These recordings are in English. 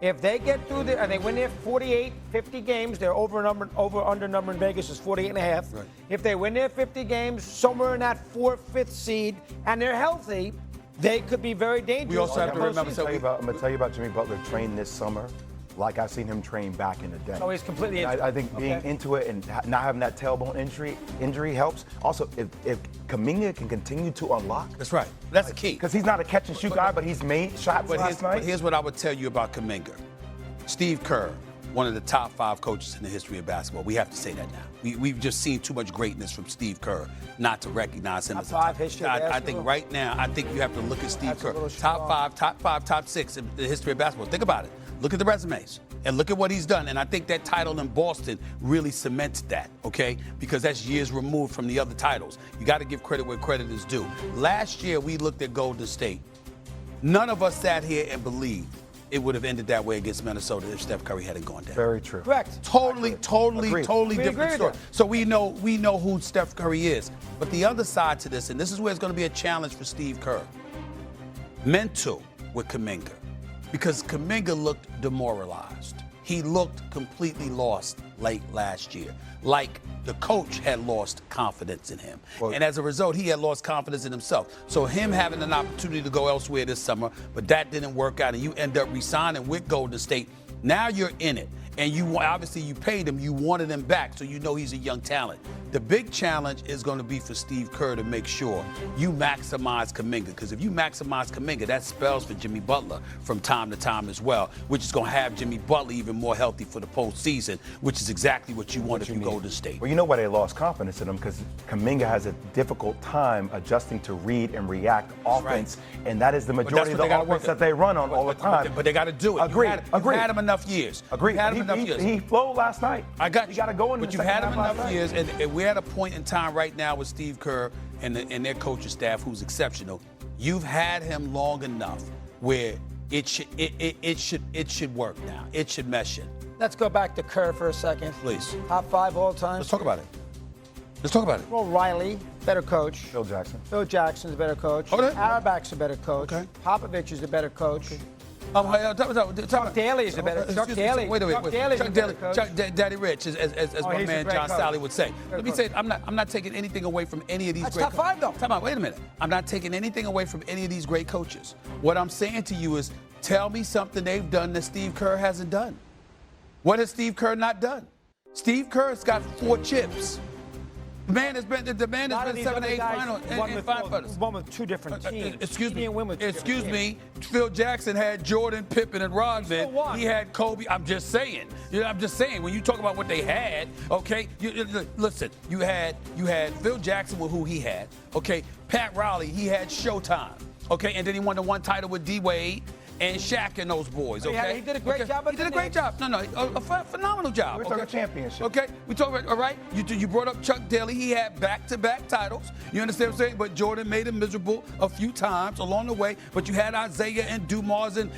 If they get through and they win their 48, 50 games, their over-under number in Vegas is 48.5. Right. If they win their 50 games, somewhere in that 4th, 5th seed, and they're healthy, they could be very dangerous. We also have to remember. I'm going to tell you about Jimmy Butler trained this summer like I've seen him train back in the day. Oh, he's completely injured. I think being into it and not having that tailbone injury helps. Also, if Kuminga can continue to unlock. That's right. That's the key. Because he's not a catch-and-shoot guy, but he's made shots last night. But here's what I would tell you about Kuminga. Steve Kerr, one of the top 5 coaches in the history of basketball. We have to say that now. We've just seen too much greatness from Steve Kerr not to recognize him as a top 5 history of basketball. I think right now, you have to look at Steve That's Kerr. a little Top 5, top 6 in the history of basketball. Think about it. Look at the resumes and look at what he's done. And I think that title in Boston really cements that, okay? Because that's years removed from the other titles. You got to give credit where credit is due. Last year, we looked at Golden State. None of us sat here and believed it would have ended that way against Minnesota if Steph Curry hadn't gone down. Very true. Correct. Totally We different agree story. with So we know who Steph Curry is. But the other side to this, and this is where it's going to be a challenge for Steve Kerr, mental with Kuminga. Because Kuminga looked demoralized. He looked completely lost late last year. Like the coach had lost confidence in him. And as a result, he had lost confidence in himself. So him having an opportunity to go elsewhere this summer, but that didn't work out, and you end up re-signing with Golden State, now you're in it. And you obviously you paid him, you wanted him back, so you know he's a young talent. The big challenge is going to be for Steve Kerr to make sure you maximize Kuminga, because if you maximize Kuminga, that spells for Jimmy Butler from time to time as well, which is going to have Jimmy Butler even more healthy for the postseason, which is exactly what you want if you go to State. Well, you know why they lost confidence in him? Because Kuminga has a difficult time adjusting to read and react offense, and that is the majority of the offense that they run on all the time. But they got to do it. Agreed. You've had him enough years. Agreed. He flowed last night. I got you. He got to go in. But you've had him enough years, and we're at a point in time right now with Steve Kerr and their coaching staff, who's exceptional. You've had him long enough where it should work now. It should mesh in. Let's go back to Kerr for a second. Please. Top 5 all time. Let's talk about it. Let's talk about it. Well, Riley, better coach. Phil Jackson. Phil Jackson's a better coach. Okay. Auerbach's a better coach. Okay. Popovich is a better coach. Chuck Daly is a better. Chuck Daly. Wait. Chuck Daly. Chuck Daddy Rich, as my man John coach. Sally would say. Let me say, I'm not taking anything away from any of these That's great. top 5 though. Time out. Wait a minute. I'm not taking anything away from any of these great coaches. What I'm saying to you is, tell me something they've done that Steve Kerr hasn't done. What has Steve Kerr not done? Steve Kerr's got 4 chips. The man has been 7 or 8 finals. One with 2 different teams. Excuse me. Excuse me. Phil Jackson had Jordan, Pippen, and Rodman. He had Kobe. I'm just saying. When you talk about what they had, okay. Listen. You had Phil Jackson with who he had. Okay. Pat Riley. He had Showtime. Okay. And then he won the 1 title with D Wade and Shaq and those boys, okay? He did a great job. He did a great job. No, a phenomenal job. We're talking championship. Okay, we talk about, all right, you brought up Chuck Daly. He had back-to-back titles. You understand what I'm saying? But Jordan made him miserable a few times along the way. But you had Isaiah and Dumas and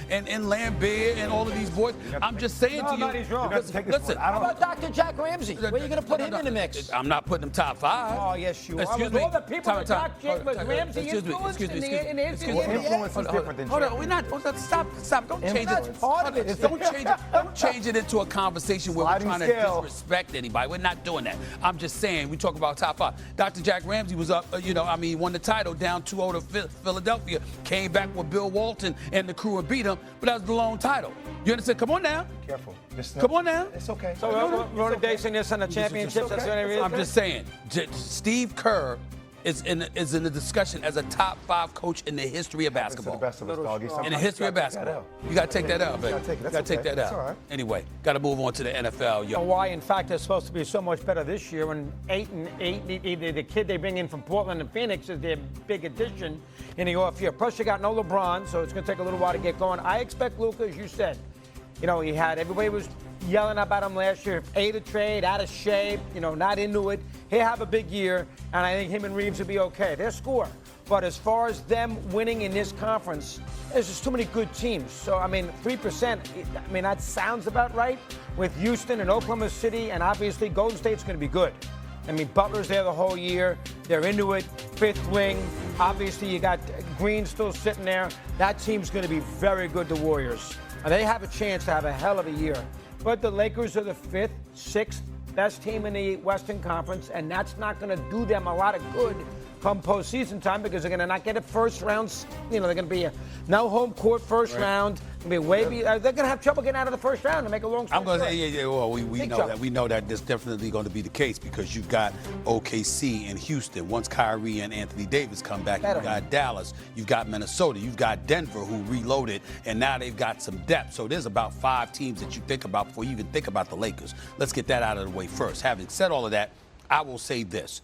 Lambert and all of these boys. I'm just saying to you. He's wrong. Listen. How about Dr. Jack Ramsey? Where are you going to put him in the mix? I'm not putting him top 5. Oh, yes, you are. Excuse With me. all the people that Dr. Jack Ramsey influenced in the Influence is different than Hold on, we're not. Stop. Don't change it. Part of it. Don't change it into a conversation where we're trying to scale. disrespect anybody. We're not doing that. I'm just saying, we talk about top 5. Dr. Jack Ramsey was up, won the title down 2-0 to Philadelphia, came back with Bill Walton and the crew and beat him, but that was the lone title. You understand? Come on now. Careful. Come on now. It's okay. So we're only basing this on the championships. That's the only reason. I'm just saying, Steve Kerr is in the discussion as a top 5 coach in the history of basketball. The best of us, doggy. In the history of basketball. You got to take that out, baby. You got to take that out. All right. Anyway, got to move on to the NFL. Yo. Why, in fact, they're supposed to be so much better this year when 8-8, the kid they bring in from Portland and Phoenix is their big addition in the off year. Plus, you got no LeBron, so it's going to take a little while to get going. I expect Luka, as you said. Everybody was yelling about him last year. A trade, out of shape, not into it. He'll have a big year, and I think him and Reeves will be okay. They'll score. But as far as them winning in this conference, there's just too many good teams. So, 3%, that sounds about right with Houston and Oklahoma City, and obviously Golden State's going to be good. Butler's there the whole year. They're into it. 5th wing. Obviously, you got Green still sitting there. That team's going to be very good, the Warriors. and they have a chance to have a hell of a year. But the Lakers are the 5th, 6th best team in the Western Conference, and that's not going to do them a lot of good come postseason time because they're going to not get a first round. They're going to be no home court first round. They're going to have trouble getting out of the first round to make a long story. I'm going to say, well, we know that. We know that that's definitely going to be the case because you've got OKC and Houston. Once Kyrie and Anthony Davis come back, you've got Dallas, you've got Minnesota, you've got Denver who reloaded, and now they've got some depth. So there's about 5 teams that you think about before you even think about the Lakers. Let's get that out of the way first. Having said all of that, I will say this.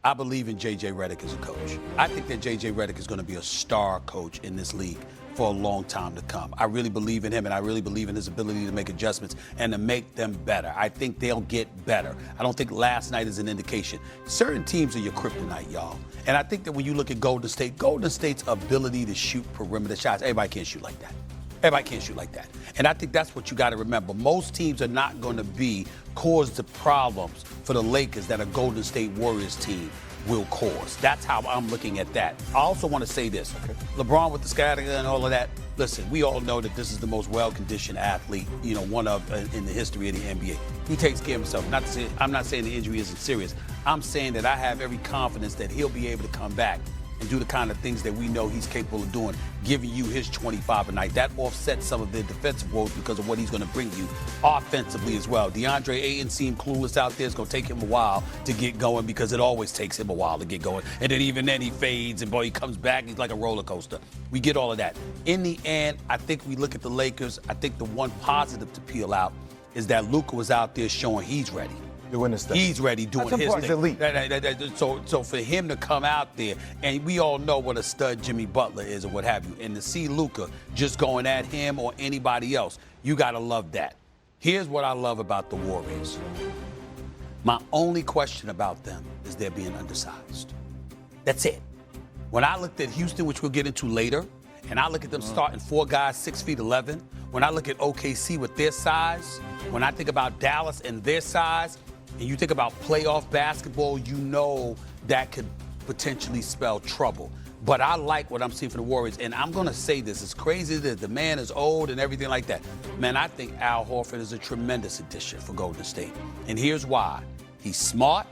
I believe in J.J. Redick as a coach. I think that J.J. Redick is going to be a star coach in this league for a long time to come. I really believe in him, and I really believe in his ability to make adjustments and to make them better. I think they'll get better. I don't think last night is an indication. Certain teams are your kryptonite, y'all. And I think that when you look at Golden State's ability to shoot perimeter shots, everybody can't shoot like that. Everybody can't shoot like that. And I think that's what you got to remember. Most teams are not going to cause the problems for the Lakers that a Golden State Warriors team will cause. That's how I'm looking at that. I also want to say this. LeBron with the scatter and all of that. Listen, we all know that this is the most well-conditioned athlete, one of in the history of the NBA. He takes care of himself. I'm not saying the injury isn't serious. I'm saying that I have every confidence that he'll be able to come back and do the kind of things that we know he's capable of doing, giving you his 25 a night. That offsets some of the defensive woes because of what he's going to bring you offensively as well. DeAndre Ayton seemed clueless out there. It's going to take him a while to get going because it always takes him a while to get going. And then even then he fades and, boy, he comes back. He's like a roller coaster. We get all of that. In the end, I think we look at the Lakers. I think the one positive to peel out is that Luka was out there showing he's ready. Doing his stuff. He's ready doing his thing. He's elite. So for him to come out there, and we all know what a stud Jimmy Butler is or what have you, and to see Luka just going at him or anybody else, you got to love that. Here's what I love about the Warriors. My only question about them is they're being undersized. That's it. When I looked at Houston, which we'll get into later, and I look at them starting 4 guys 6'11", when I look at OKC with their size, when I think about Dallas and their size, and you think about playoff basketball, you know that could potentially spell trouble. But I like what I'm seeing for the Warriors, and I'm going to say this. It's crazy that the man is old and everything like that. Man, I think Al Horford is a tremendous addition for Golden State. And here's why. He's smart.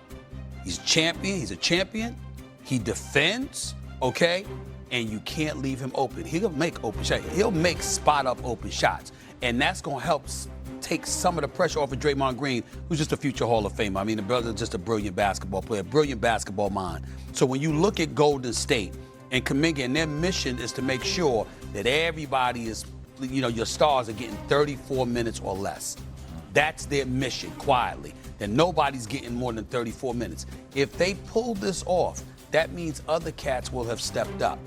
He's a champion. He defends, okay? And you can't leave him open. He'll make open shots. He'll make spot-up open shots. And that's going to help take some of the pressure off of Draymond Green, who's just a future Hall of Famer. I mean, the brother's just a brilliant basketball player, brilliant basketball mind. So when you look at Golden State and Kuminga, and their mission is to make sure that everybody is, your stars are getting 34 minutes or less. That's their mission, quietly, that nobody's getting more than 34 minutes. If they pull this off, that means other cats will have stepped up,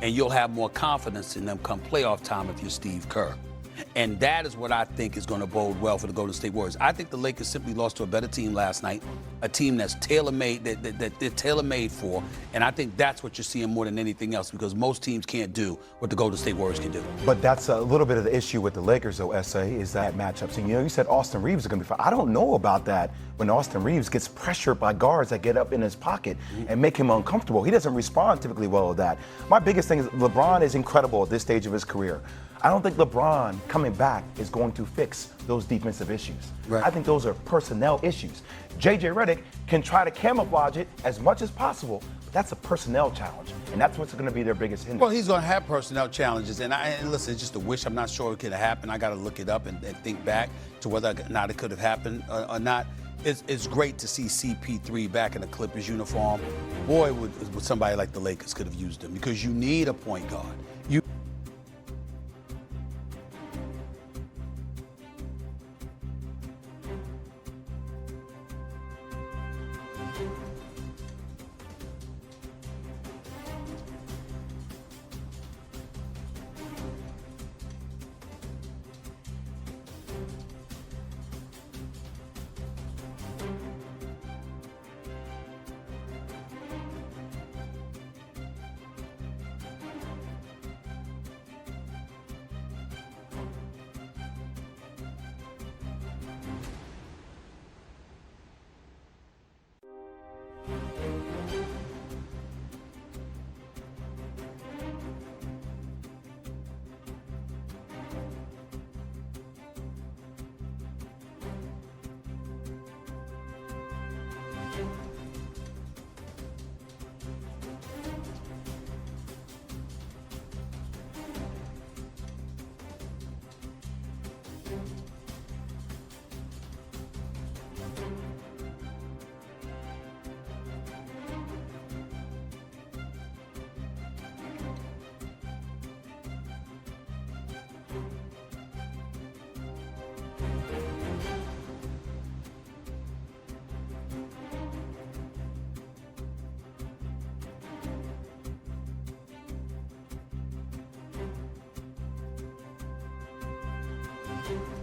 and you'll have more confidence in them come playoff time if you're Steve Kerr. And that is what I think is going to bode well for the Golden State Warriors. I think the Lakers simply lost to a better team last night, a team that's tailor-made, that they're tailor-made for. And I think that's what you're seeing more than anything else because most teams can't do what the Golden State Warriors can do. But that's a little bit of the issue with the Lakers, though, S.A., is that matchups. And, you said Austin Reeves is going to be fine. I don't know about that when Austin Reeves gets pressured by guards that get up in his pocket and make him uncomfortable. He doesn't respond typically well to that. My biggest thing is LeBron is incredible at this stage of his career. I don't think LeBron coming back is going to fix those defensive issues. Right. I think those are personnel issues. J.J. Redick can try to camouflage it as much as possible, but that's a personnel challenge, and that's what's going to be their biggest hindrance. Well, he's going to have personnel challenges, and listen, it's just a wish. I'm not sure it could have happened. I got to look it up and think back to whether or not it could have happened or not. It's great to see CP3 back in the Clippers uniform. Boy, would somebody like the Lakers could have used him because you need a point guard. you.